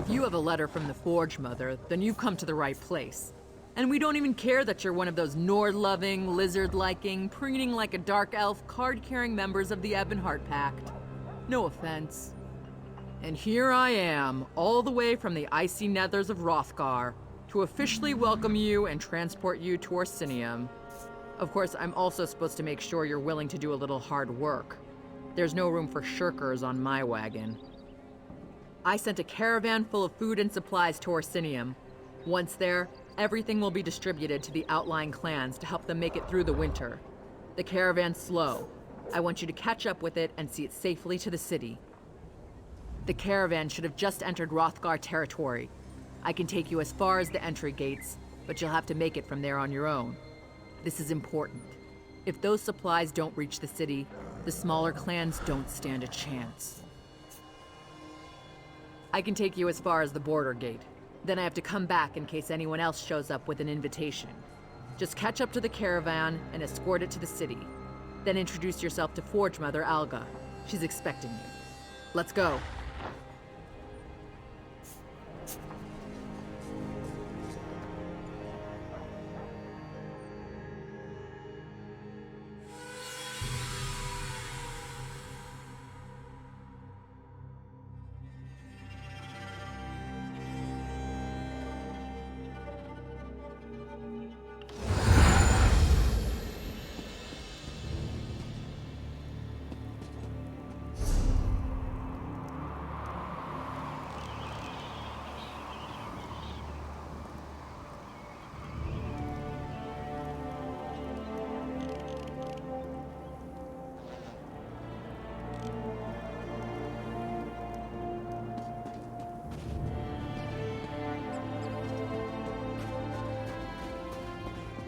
If you have a letter from the Forge Mother, then you've come to the right place. And we don't even care that you're one of those Nord-loving, lizard-liking, preening like a dark elf, card-carrying members of the Ebonheart Pact. No offense. And here I am, all the way from the icy nethers of Hrothgar, to officially welcome you and transport you to Orsinium. Of course, I'm also supposed to make sure you're willing to do a little hard work. There's no room for shirkers on my wagon. I sent a caravan full of food and supplies to Orsinium. Once there, everything will be distributed to the outlying clans to help them make it through the winter. The caravan's slow. I want you to catch up with it and see it safely to the city. The caravan should have just entered Hrothgar territory. I can take you as far as the entry gates, but you'll have to make it from there on your own. This is important. If those supplies don't reach the city, the smaller clans don't stand a chance. I can take you as far as the border gate. Then I have to come back in case anyone else shows up with an invitation. Just catch up to the caravan and escort it to the city. Then introduce yourself to Forge Mother Alga. She's expecting you. Let's go.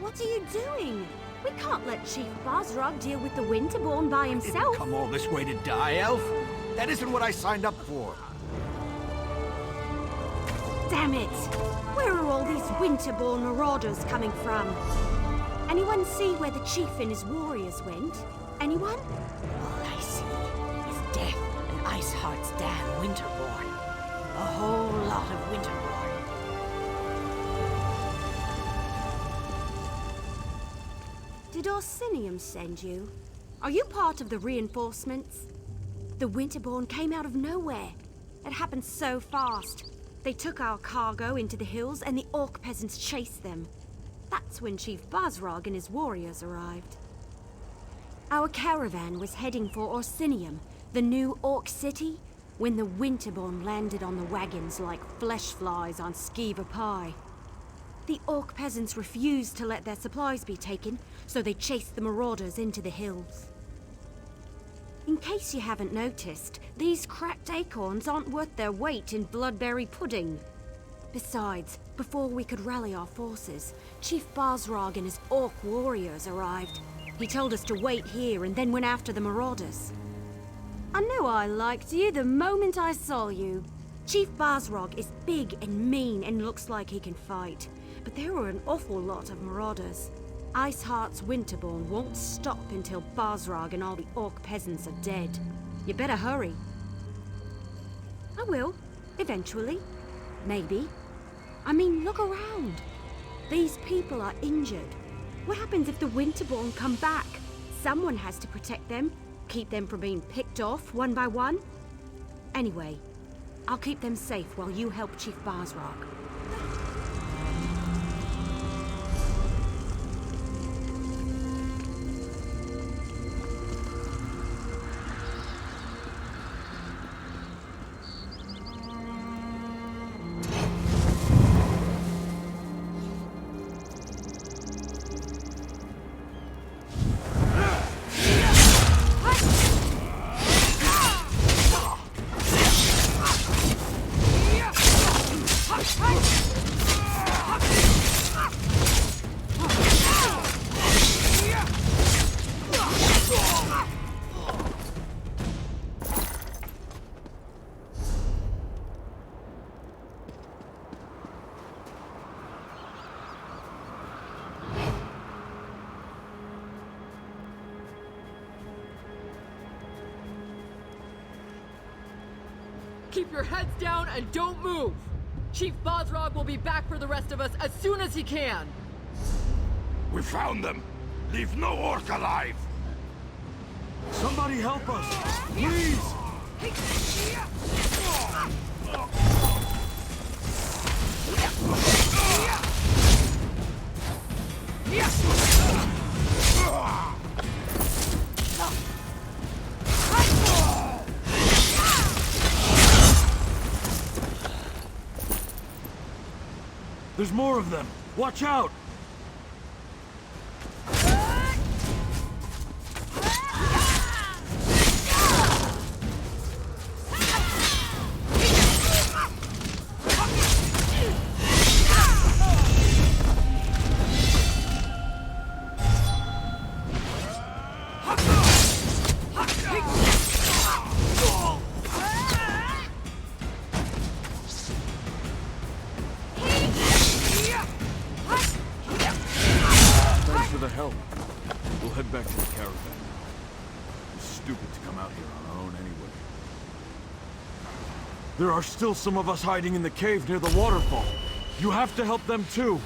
What are you doing? We can't let Chief Basrog deal with the Winterborn by himself. Didn't come all this way to die, Elf. That isn't what I signed up for. Damn it! Where are all these Winterborn marauders coming from? Anyone see where the chief and his warriors went? Anyone? All I see is death and Iceheart's damn Winterborn. A whole lot of Winterborn. Did Orsinium send you? Are you part of the reinforcements? The Winterborn came out of nowhere. It happened so fast. They took our cargo into the hills and the orc peasants chased them. That's when Chief Basrog and his warriors arrived. Our caravan was heading for Orsinium, the new orc city, when the Winterborn landed on the wagons like flesh flies on skeever pie. The orc peasants refused to let their supplies be taken, so they chased the marauders into the hills. In case you haven't noticed, these cracked acorns aren't worth their weight in bloodberry pudding. Besides, before we could rally our forces, Chief Basrog and his orc warriors arrived. He told us to wait here and then went after the marauders. I knew I liked you the moment I saw you. Chief Basrog is big and mean and looks like he can fight. But there were an awful lot of marauders. Iceheart's Winterborn won't stop until Basrog and all the orc peasants are dead. You better hurry. I will, eventually. Maybe. I mean, look around. These people are injured. What happens if the Winterborn come back? Someone has to protect them, keep them from being picked off one by one. Anyway, I'll keep them safe while you help Chief Basrog. Keep your heads down and don't move! Chief Bosrog will be back for the rest of us as soon as he can! We found them! Leave no orc alive! Somebody help us! Please! There's more of them! Watch out! Thanks for the help. We'll head back to the caravan. It's stupid to come out here on our own anyway. There are still some of us hiding in the cave near the waterfall. You have to help them too.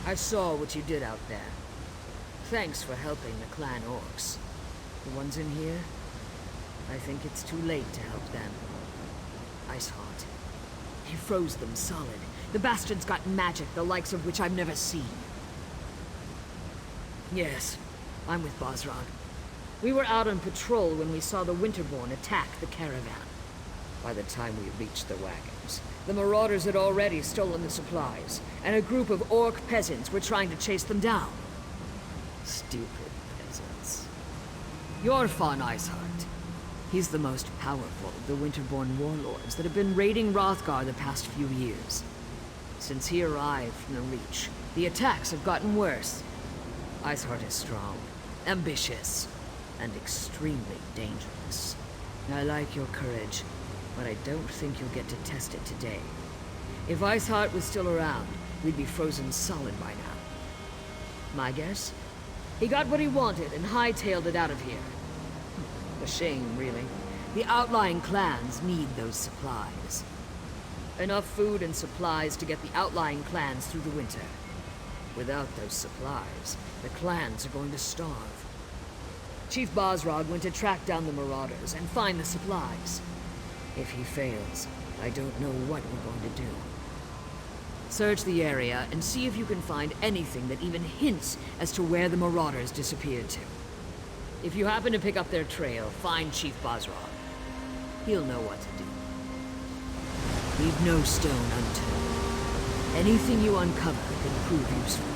I saw what you did out there. Thanks for helping the clan orcs. The ones in here? I think it's too late to help them. Iceheart. He froze them solid. The bastards got magic, the likes of which I've never seen. Yes, I'm with Bosrog. We were out on patrol when we saw the Winterborn attack the caravan. By the time we reached the wagons, the marauders had already stolen the supplies, and a group of orc peasants were trying to chase them down. Stupid peasants. You're Fawn Iceheart. He's the most powerful of the Winterborn warlords that have been raiding Hrothgar the past few years. Since he arrived from the Reach, the attacks have gotten worse. Iceheart is strong, ambitious, and extremely dangerous. I like your courage, but I don't think you'll get to test it today. If Iceheart was still around, we'd be frozen solid by now. My guess? He got what he wanted and hightailed it out of here. A shame, really. The outlying clans need those supplies. Enough food and supplies to get the outlying clans through the winter. Without those supplies, the clans are going to starve. Chief Bosrog went to track down the marauders and find the supplies. If he fails, I don't know what we're going to do. Search the area and see if you can find anything that even hints as to where the marauders disappeared to. If you happen to pick up their trail, find Chief Bosrog. He'll know what to do. Leave no stone unturned. Anything you uncover can prove useful.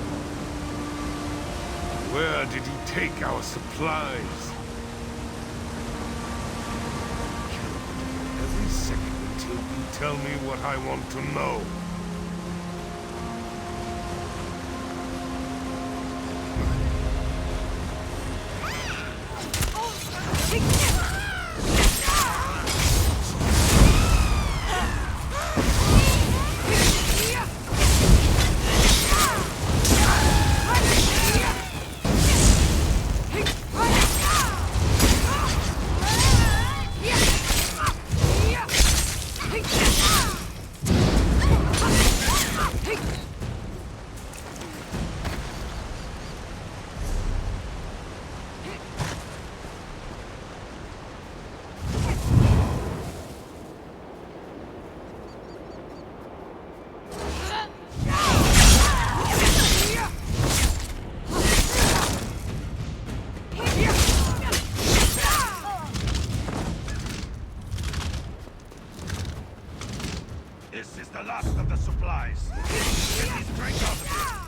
Where did he take our supplies? Every second until you tell me what I want to know. This is the last of the supplies. Get these cranks out of here.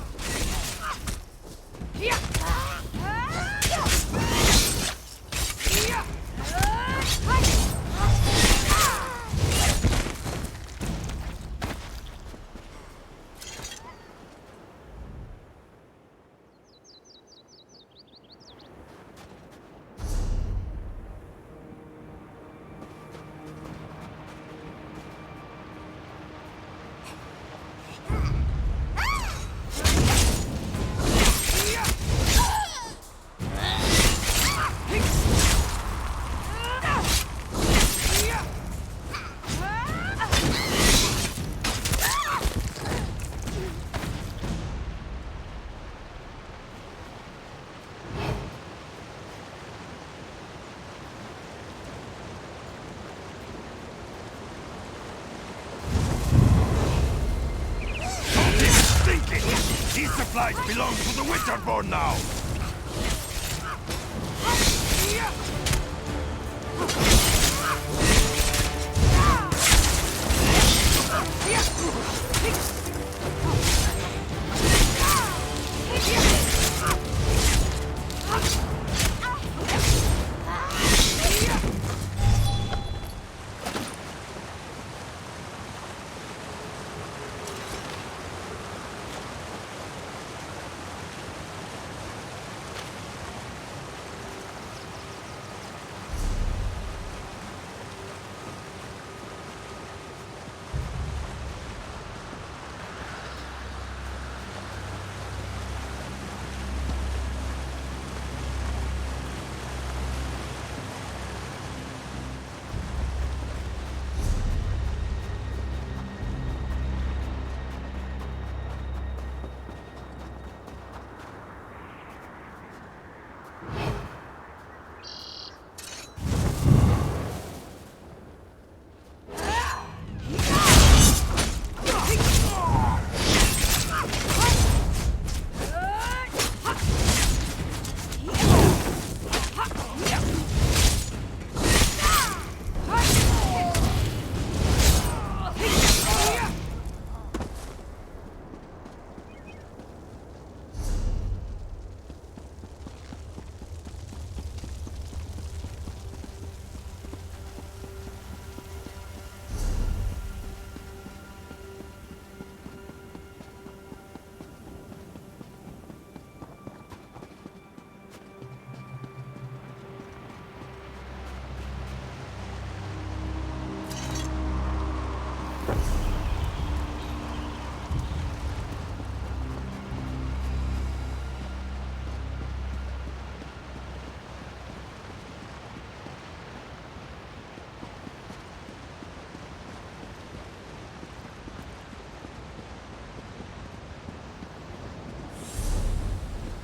These supplies belong to the Winterborn now!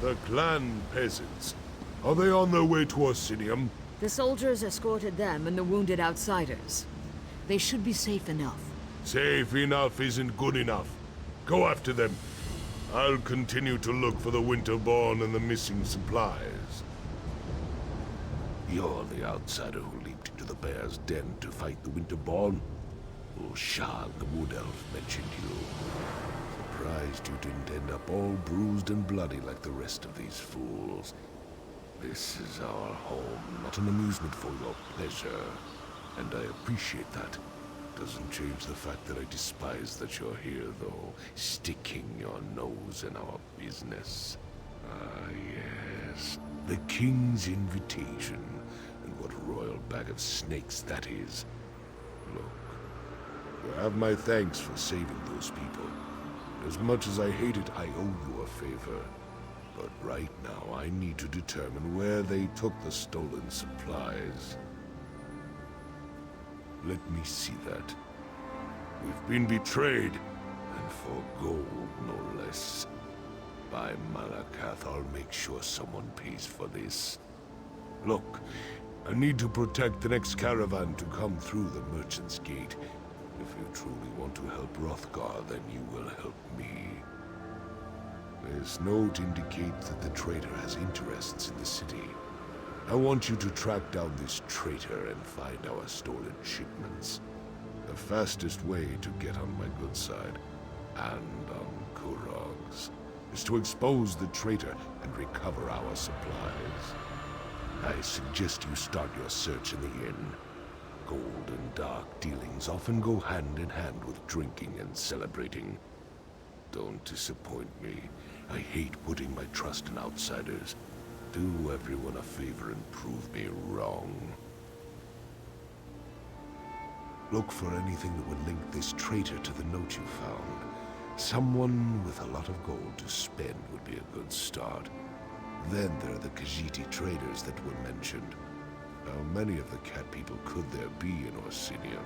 The clan peasants. Are they on their way to Orsinium? The soldiers escorted them and the wounded outsiders. They should be safe enough. Safe enough isn't good enough. Go after them. I'll continue to look for the Winterborn and the missing supplies. You're the outsider who leaped into the bear's den to fight the Winterborn? Shan, the Wood Elf, mentioned you. Surprised you didn't end up all bruised and bloody like the rest of these fools. This is our home, not an amusement for your pleasure. And I appreciate that. Doesn't change the fact that I despise that you're here, though, sticking your nose in our business. Ah, yes. The King's invitation. And what a royal bag of snakes that is. Look, you have my thanks for saving those people. As much as I hate it, I owe you a favor. But right now, I need to determine where they took the stolen supplies. Let me see that. We've been betrayed, and for gold, no less. By Malakath, I'll make sure someone pays for this. Look, I need to protect the next caravan to come through the Merchant's Gate. If you truly want to help Hrothgar, then you will help me. This note indicates that the traitor has interests in the city. I want you to track down this traitor and find our stolen shipments. The fastest way to get on my good side, and on Kurog's, is to expose the traitor and recover our supplies. I suggest you start your search in the inn. Gold and dark dealings often go hand in hand with drinking and celebrating. Don't disappoint me. I hate putting my trust in outsiders. Do everyone a favor and prove me wrong. Look for anything that would link this traitor to the note you found. Someone with a lot of gold to spend would be a good start. Then there are the Khajiit traders that were mentioned. How many of the cat people could there be in Orsinium?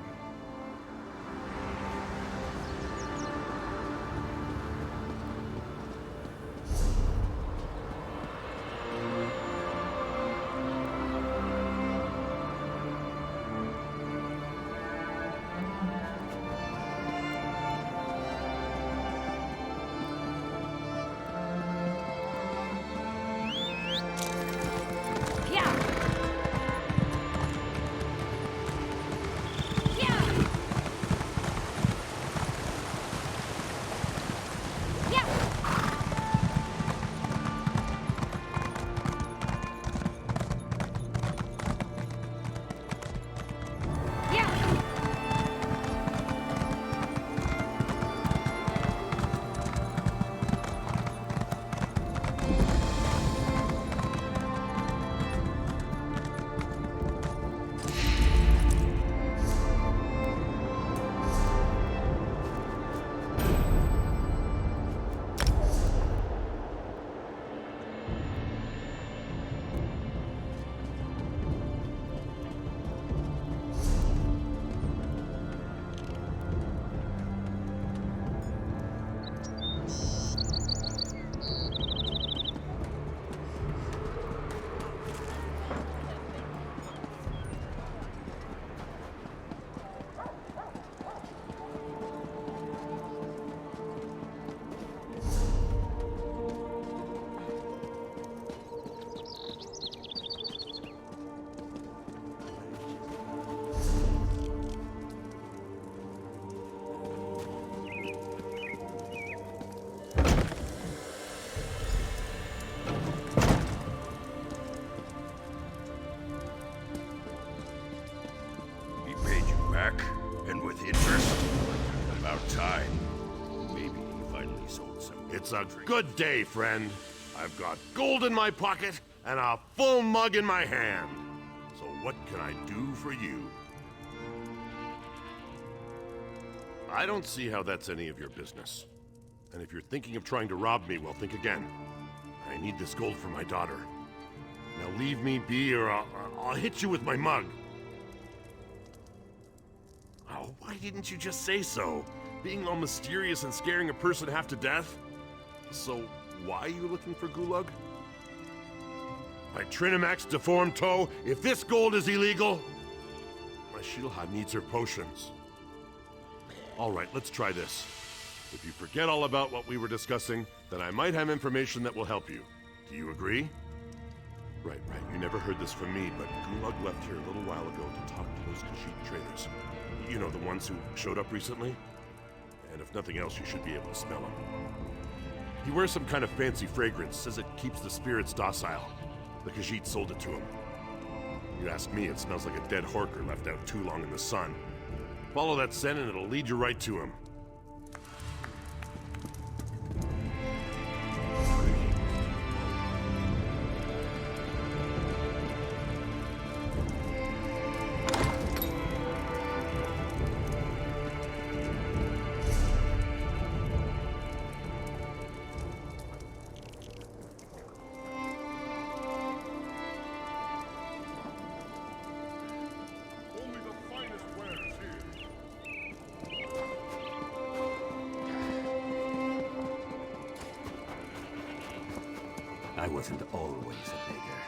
And with interest? About time. Maybe he finally sold some. It's a good day, friend. I've got gold in my pocket and a full mug in my hand. So what can I do for you? I don't see how that's any of your business. And if you're thinking of trying to rob me, well, think again. I need this gold for my daughter. Now leave me be or I'll hit you with my mug. Oh, why didn't you just say so? Being all mysterious and scaring a person half to death? So, why are you looking for Gulag? My Trinamax deformed toe, if this gold is illegal, my Shilha needs her potions. Alright, let's try this. If you forget all about what we were discussing, then I might have information that will help you. Do you agree? Right. You never heard this from me, but Gulag left here a little while ago to talk to those Khajiit traders. You know, the ones who showed up recently? And if nothing else, you should be able to smell him. He wears some kind of fancy fragrance, says it keeps the spirits docile. The Khajiit sold it to him. You ask me, it smells like a dead horker left out too long in the sun. Follow that scent and it'll lead you right to him. I wasn't always a beggar.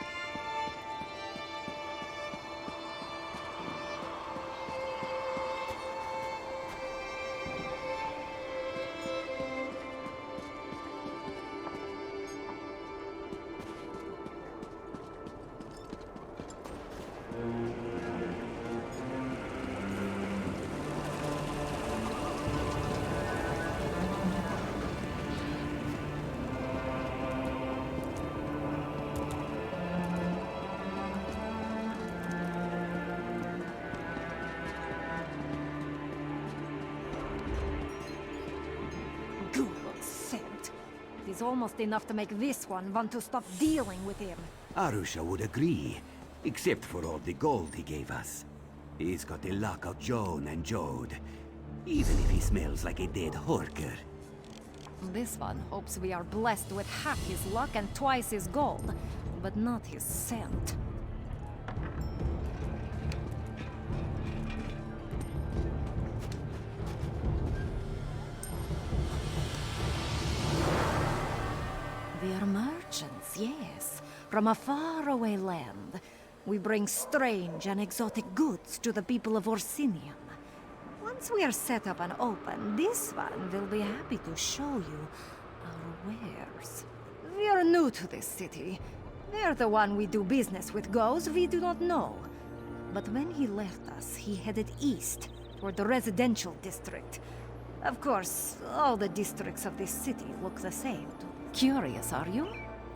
is almost enough to make this one want to stop dealing with him. Arusha would agree, except for all the gold he gave us. He's got the luck of Joan and Jode, even if he smells like a dead horker. This one hopes we are blessed with half his luck and twice his gold, but not his scent. We are merchants, yes, from a faraway land. We bring strange and exotic goods to the people of Orsinium. Once we are set up and open, this one will be happy to show you our wares. We are new to this city. Where the one we do business with goes, we do not know. But when he left us, he headed east, toward the residential district. Of course, all the districts of this city look the same. Curious, are you?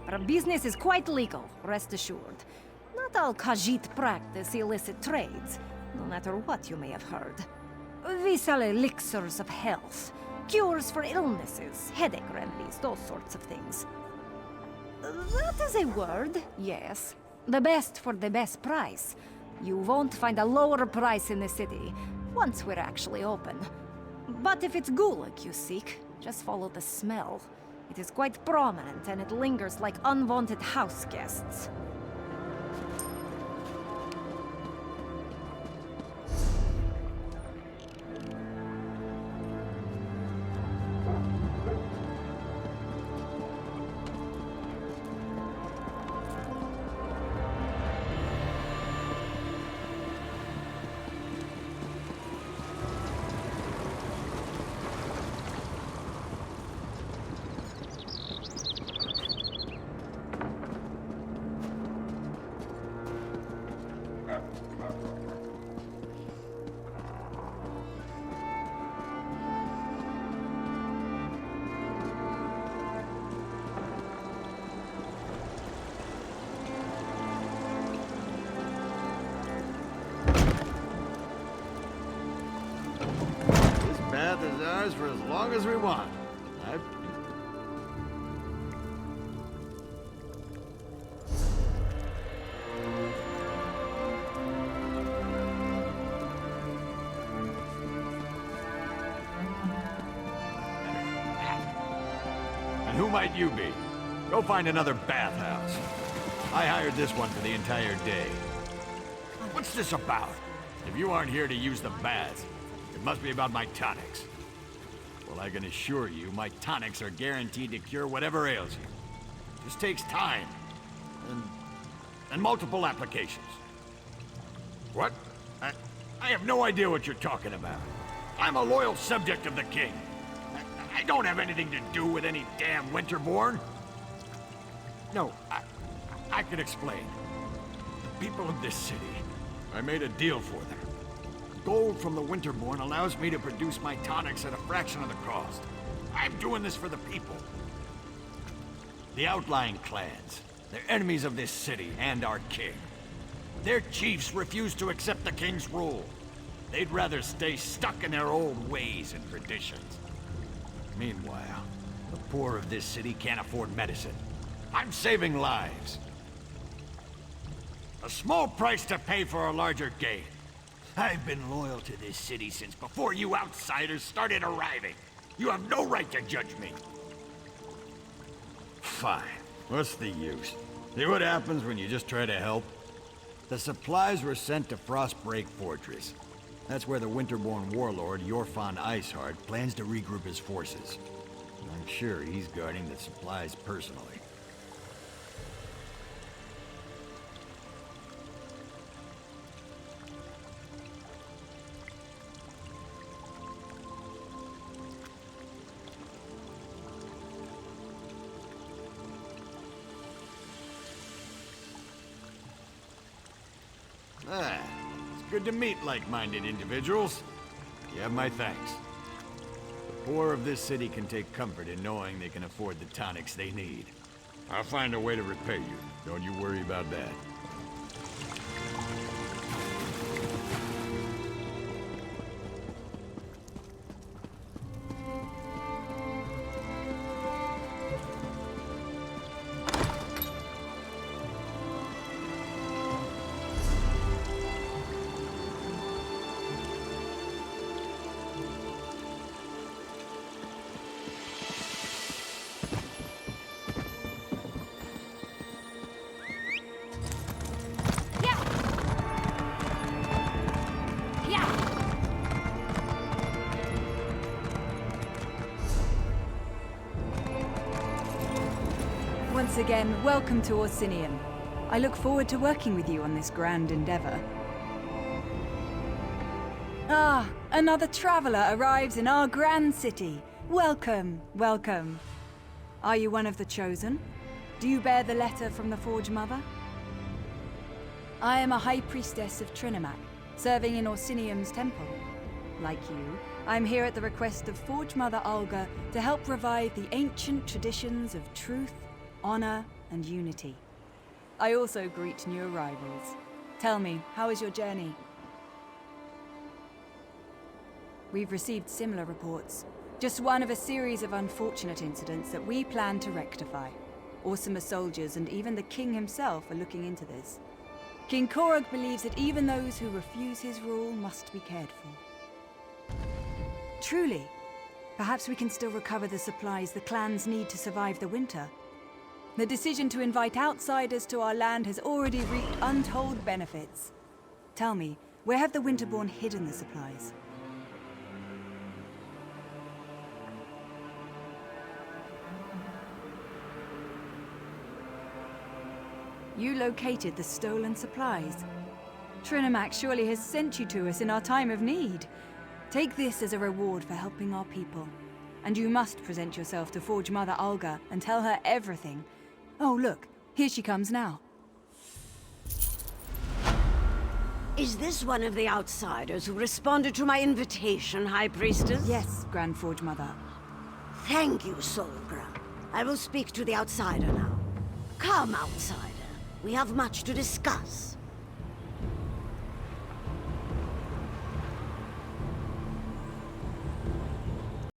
Our business is quite legal, rest assured. Not all Khajiit practice illicit trades, no matter what you may have heard. We sell elixirs of health, cures for illnesses, headache remedies, those sorts of things. That is a word, yes. The best for the best price. You won't find a lower price in the city, once we're actually open. But if it's gulag you seek, just follow the smell. It is quite prominent and it lingers like unwanted house guests. Path is ours for as long as we want. And who might you be? Go find another bathhouse. I hired this one for the entire day. What's this about? If you aren't here to use the baths, it must be about my tonics. Well, I can assure you, my tonics are guaranteed to cure whatever ails you. It just takes time. And multiple applications. What? I have no idea what you're talking about. I'm a loyal subject of the king. I don't have anything to do with any damn Winterborn. No, I can explain. The people of this city, I made a deal for them. Gold from the Winterborn allows me to produce my tonics at a fraction of the cost. I'm doing this for the people. The outlying clans, they're enemies of this city and our king. Their chiefs refuse to accept the king's rule. They'd rather stay stuck in their old ways and traditions. Meanwhile, the poor of this city can't afford medicine. I'm saving lives. A small price to pay for a larger gain. I've been loyal to this city since before you outsiders started arriving. You have no right to judge me. Fine. What's the use? See what happens when you just try to help? The supplies were sent to Frostbreak Fortress. That's where the Winterborn warlord, Yorfan Iceheart, plans to regroup his forces. I'm sure he's guarding the supplies personally. It's good to meet like-minded individuals. You have my thanks. The poor of this city can take comfort in knowing they can afford the tonics they need. I'll find a way to repay you. Don't you worry about that. Once again, welcome to Orsinium. I look forward to working with you on this grand endeavor. Ah, another traveler arrives in our grand city. Welcome, welcome. Are you one of the chosen? Do you bear the letter from the Forge Mother? I am a High Priestess of Trinimac, serving in Orsinium's temple. Like you, I'm here at the request of Forge Mother Alga to help revive the ancient traditions of truth, honor, and unity. I also greet new arrivals. Tell me, how is your journey? We've received similar reports. Just one of a series of unfortunate incidents that we plan to rectify. Orsimer soldiers and even the king himself are looking into this. King Korog believes that even those who refuse his rule must be cared for. Truly, perhaps we can still recover the supplies the clans need to survive the winter. The decision to invite outsiders to our land has already reaped untold benefits. Tell me, where have the Winterborn hidden the supplies? You located the stolen supplies. Trinimac surely has sent you to us in our time of need. Take this as a reward for helping our people. And you must present yourself to Forge Mother Alga and tell her everything. Oh, look, here she comes now. Is this one of the outsiders who responded to my invitation, High Priestess? Yes, Grand Forge Mother. Thank you, Solgra. I will speak to the outsider now. Come, outsider. We have much to discuss.